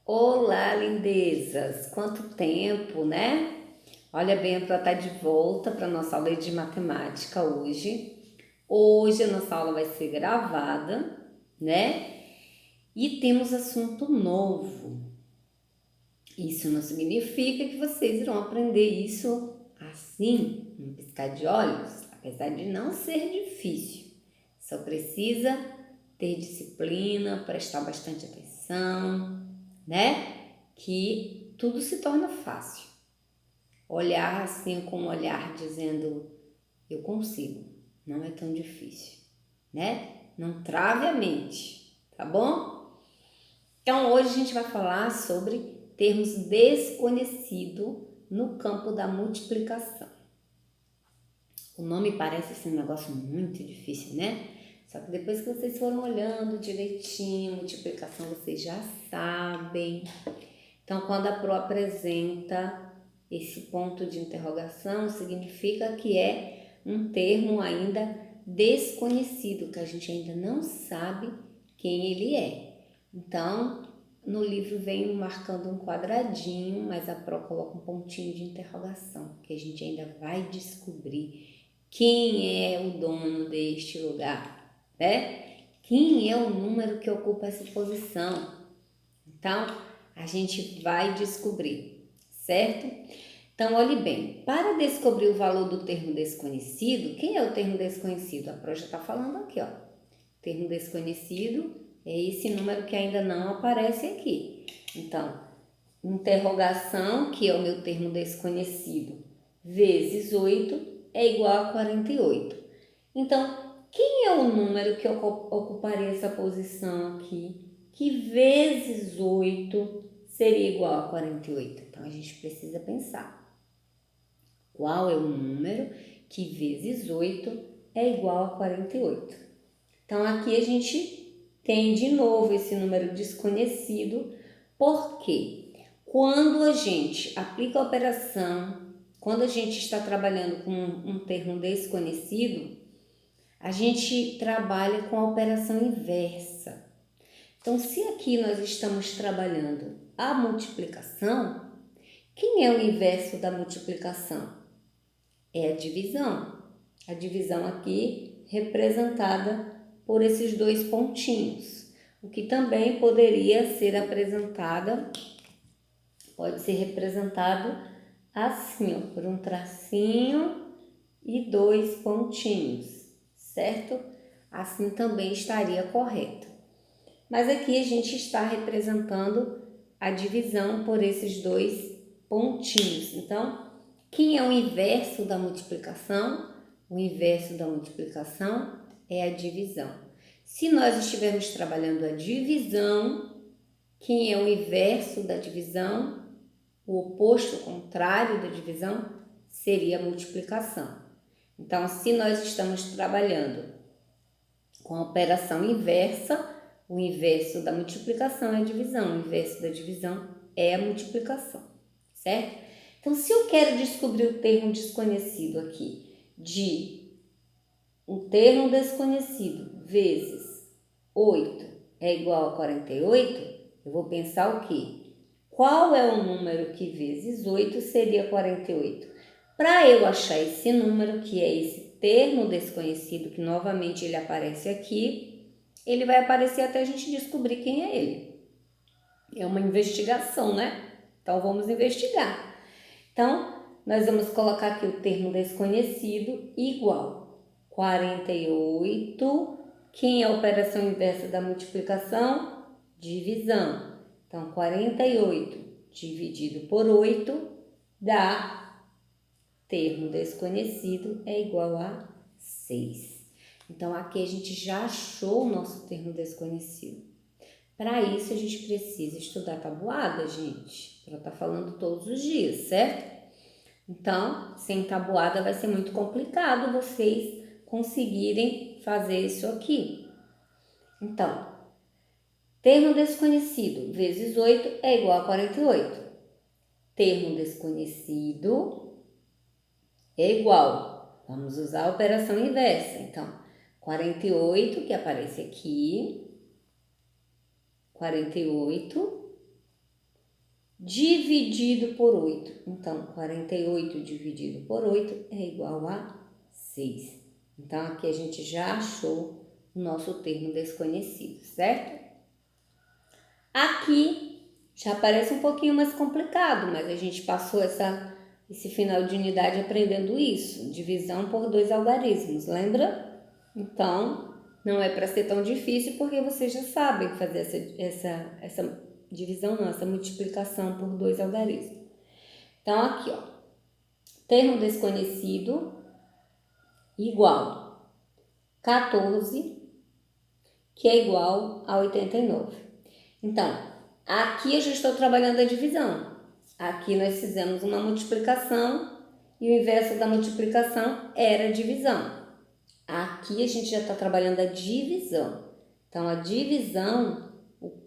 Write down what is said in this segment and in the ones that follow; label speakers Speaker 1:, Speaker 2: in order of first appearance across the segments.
Speaker 1: Olá, lindezas! Quanto tempo, né? Olha bem, para estar de volta para nossa aula de matemática hoje. Hoje a nossa aula vai ser gravada, né? E temos assunto novo. Isso não significa que vocês irão aprender isso assim, num piscar de olhos, apesar de não ser difícil. Só precisa ter disciplina, prestar bastante atenção, né? Que tudo se torna fácil. Olhar assim com um olhar dizendo, eu consigo, não é tão difícil, né? Não trave a mente, tá bom? Então hoje a gente vai falar sobre termos desconhecidos no campo da multiplicação. O nome parece assim um negócio muito difícil, né? Só que depois que vocês foram olhando direitinho, multiplicação vocês já sabem. Então, quando a Pro apresenta esse ponto de interrogação, significa que é um termo ainda desconhecido, que a gente ainda não sabe quem ele é. Então, no livro vem marcando um quadradinho, mas a Pro coloca um pontinho de interrogação, que a gente ainda vai descobrir quem é o dono deste lugar, né? Quem é o número que ocupa essa posição? Então, a gente vai descobrir, certo? Então, olhe bem, para descobrir o valor do termo desconhecido, quem é o termo desconhecido? A Pro já está falando aqui, ó. Termo desconhecido é esse número que ainda não aparece aqui. Então, interrogação, que é o meu termo desconhecido, vezes 8 é igual a 48. Então, quem é o número que ocuparia essa posição aqui? Que vezes 8 seria igual a 48? Então, a gente precisa pensar. Qual é o número que vezes 8 é igual a 48? Então, aqui a gente tem de novo esse número desconhecido, porque quando a gente aplica a operação, quando a gente está trabalhando com um termo desconhecido, a gente trabalha com a operação inversa. Então, se aqui nós estamos trabalhando a multiplicação, quem é o inverso da multiplicação? É a divisão. A divisão aqui representada por esses dois pontinhos, o que também poderia ser apresentada, pode ser representado assim, ó, por um tracinho e dois pontinhos, certo? Assim também estaria correto. Mas aqui a gente está representando a divisão por esses dois pontinhos. Então, quem é o inverso da multiplicação? O inverso da multiplicação é a divisão. Se nós estivermos trabalhando a divisão, quem é o inverso da divisão? O oposto, o contrário da divisão, seria a multiplicação. Então, se nós estamos trabalhando com a operação inversa, o inverso da multiplicação é a divisão, o inverso da divisão é a multiplicação, certo? Então, se eu quero descobrir o termo desconhecido aqui, de um termo desconhecido vezes 8 é igual a 48, eu vou pensar o quê? Qual é o número que vezes 8 seria 48? Para eu achar esse número, que é esse termo desconhecido, que novamente ele aparece aqui, ele vai aparecer até a gente descobrir quem é ele. É uma investigação, né? Então vamos investigar. Então, nós vamos colocar aqui o termo desconhecido igual 48. Quem é a operação inversa da multiplicação? Divisão. Então, 48 dividido por 8 dá termo desconhecido é igual a 6. Então, aqui a gente já achou o nosso termo desconhecido. Para isso, a gente precisa estudar tabuada, gente, para estar falando todos os dias, certo? Então, sem tabuada vai ser muito complicado vocês conseguirem fazer isso aqui. Então, termo desconhecido vezes 8 é igual a 48. Termo desconhecido é igual. Vamos usar a operação inversa. Então, 48 que aparece aqui, 48 dividido por 8. Então, 48 dividido por 8 é igual a 6. Então, aqui a gente já achou o nosso termo desconhecido, certo? Aqui já parece um pouquinho mais complicado, mas a gente passou esse final de unidade aprendendo isso. Divisão por 2 algarismos, lembra? Então, não é para ser tão difícil porque vocês já sabem fazer essa divisão, não, essa multiplicação por 2 algarismos. Então, aqui, ó, termo desconhecido igual 14, que é igual a 89. Então, aqui eu já estou trabalhando a divisão. Aqui nós fizemos uma multiplicação e o inverso da multiplicação era a divisão. Aqui a gente já está trabalhando a divisão. Então, a divisão,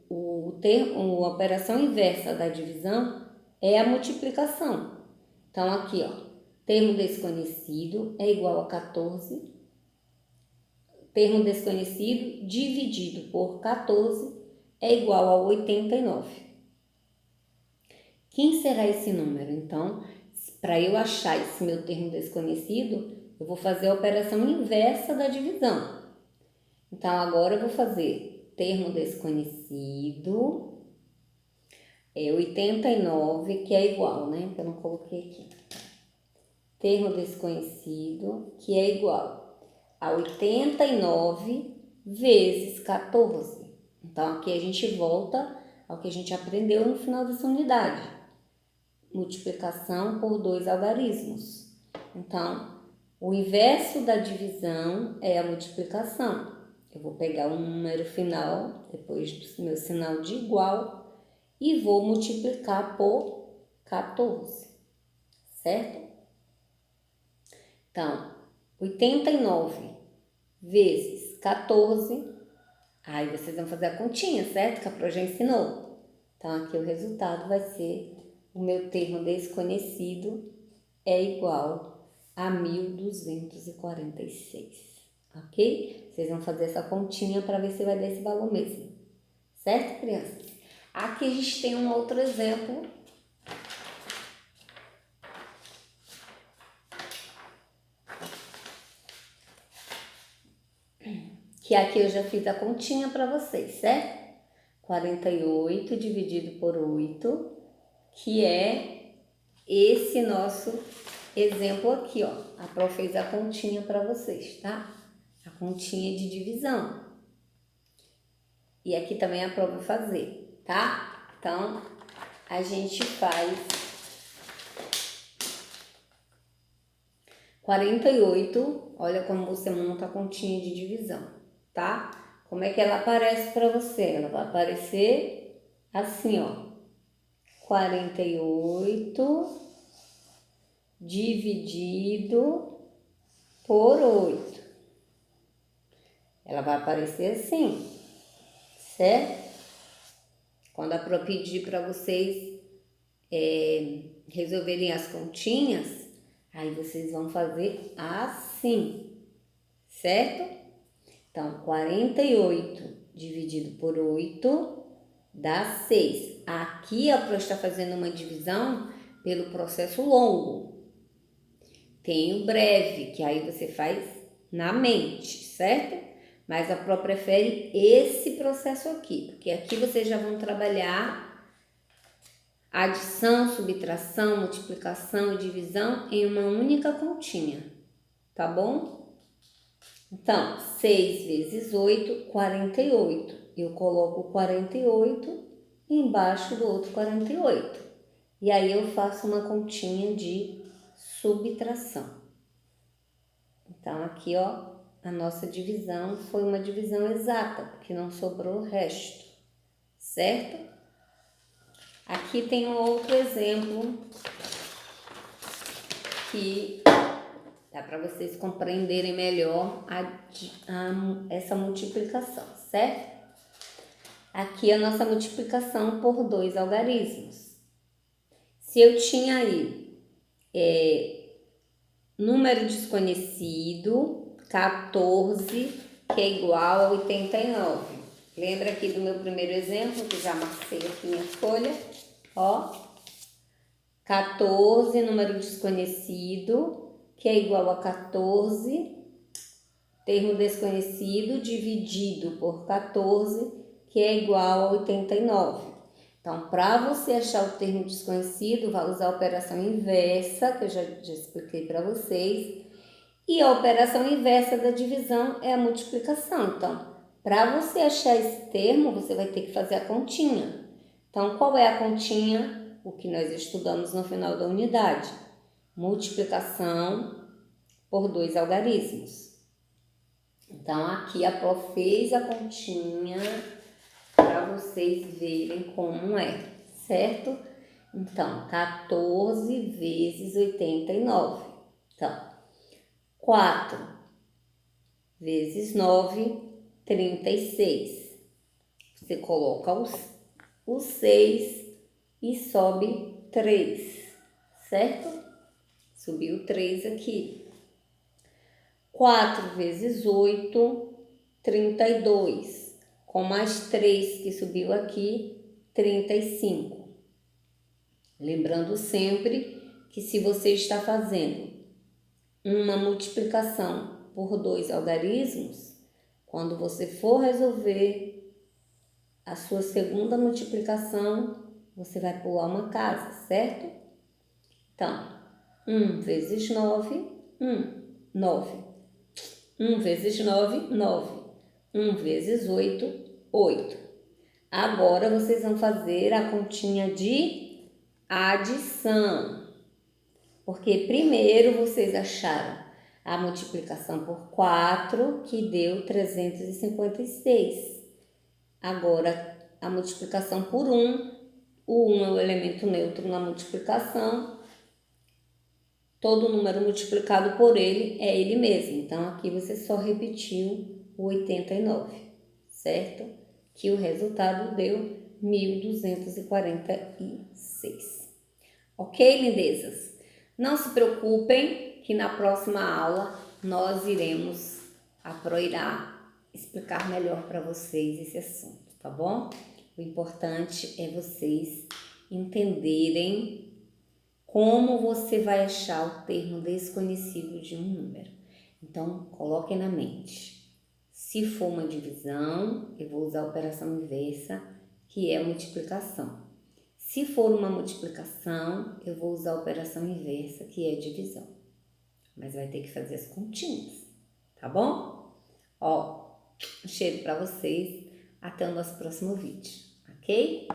Speaker 1: a operação inversa da divisão é a multiplicação. Então, aqui, ó, termo desconhecido é igual a 14. Termo desconhecido dividido por 14 é igual a 89. Quem será esse número? Então, para eu achar esse meu termo desconhecido, eu vou fazer a operação inversa da divisão. Então, agora eu vou fazer termo desconhecido, 89, que é igual, né? Que eu não coloquei aqui. Termo desconhecido, que é igual a 89 vezes 14. Então, aqui a gente volta ao que a gente aprendeu no final dessa unidade. Multiplicação por 2 algarismos. Então, o inverso da divisão é a multiplicação. Eu vou pegar um número final, depois do meu sinal de igual, e vou multiplicar por 14, certo? Então, 89 vezes 14, aí vocês vão fazer a continha, certo? Que a Pro já ensinou. Então, aqui o resultado vai ser, o meu termo desconhecido é igual a 1.246, ok? Vocês vão fazer essa continha para ver se vai dar esse valor mesmo, certo, crianças? Aqui a gente tem um outro exemplo. Que aqui eu já fiz a continha para vocês, certo? 48 dividido por 8, que é esse nosso exemplo aqui, ó. A Pro fez a continha para vocês, tá? A continha de divisão. E aqui também a Pro vai fazer, tá? Então, a gente faz 48, olha como você monta a continha de divisão, tá? Como é que ela aparece para você? Ela vai aparecer assim, ó. 48 dividido por 8. Ela vai aparecer assim, certo? Quando a Pro pedir para vocês resolverem as continhas, aí vocês vão fazer assim, certo? Então, 48 dividido por 8 dá 6. Aqui a Pro está fazendo uma divisão pelo processo longo. Tem o breve, que aí você faz na mente, certo? Mas a Pro prefere esse processo aqui, porque aqui vocês já vão trabalhar adição, subtração, multiplicação e divisão em uma única continha, tá bom? Então, 6 vezes 8, 48. Eu coloco 48 embaixo do outro 48. E aí eu faço uma continha de subtração. Então, aqui, ó, a nossa divisão foi uma divisão exata, porque não sobrou o resto, certo? Aqui tem um outro exemplo que dá para vocês compreenderem melhor essa multiplicação, certo? Aqui a nossa multiplicação por 2 algarismos. Se eu tinha aí número desconhecido, 14, que é igual a 89. Lembra aqui do meu primeiro exemplo, que já marquei aqui minha folha? Ó, 14, número desconhecido, que é igual a 14, termo desconhecido dividido por 14, que é igual a 89. Então, para você achar o termo desconhecido, vai usar a operação inversa, que eu já expliquei para vocês. E a operação inversa da divisão é a multiplicação. Então, para você achar esse termo, você vai ter que fazer a continha. Então, qual é a continha? O que nós estudamos no final da unidade. Multiplicação por 2 algarismos. Então, aqui a Pró fez a continha para vocês verem como é, certo? Então, 14 vezes 89. Então, 4 vezes 9, 36. Você coloca o 6 e sobe 3, certo? Subiu 3 aqui. 4 vezes 8, 32. Com mais 3 que subiu aqui, 35. Lembrando sempre que se você está fazendo uma multiplicação por 2 algarismos, quando você for resolver a sua segunda multiplicação, você vai pular uma casa, certo? Então, 1 vezes 9, 9. 1 vezes 9, 9. 1 vezes 8, 8. Agora, vocês vão fazer a continha de adição. Porque primeiro vocês acharam a multiplicação por 4, que deu 356. Agora, a multiplicação por 1, o 1 é o elemento neutro na multiplicação. Todo número multiplicado por ele é ele mesmo. Então, aqui você só repetiu o 89, certo? Que o resultado deu 1246. Ok, lindezas? Não se preocupem que na próxima aula nós iremos, a Pró irá explicar melhor para vocês esse assunto, tá bom? O importante é vocês entenderem como você vai achar o termo desconhecido de um número. Então, coloquem na mente. Se for uma divisão, eu vou usar a operação inversa, que é a multiplicação. Se for uma multiplicação, eu vou usar a operação inversa, que é divisão. Mas vai ter que fazer as continhas, tá bom? Ó, um cheiro para vocês. Até o nosso próximo vídeo, ok?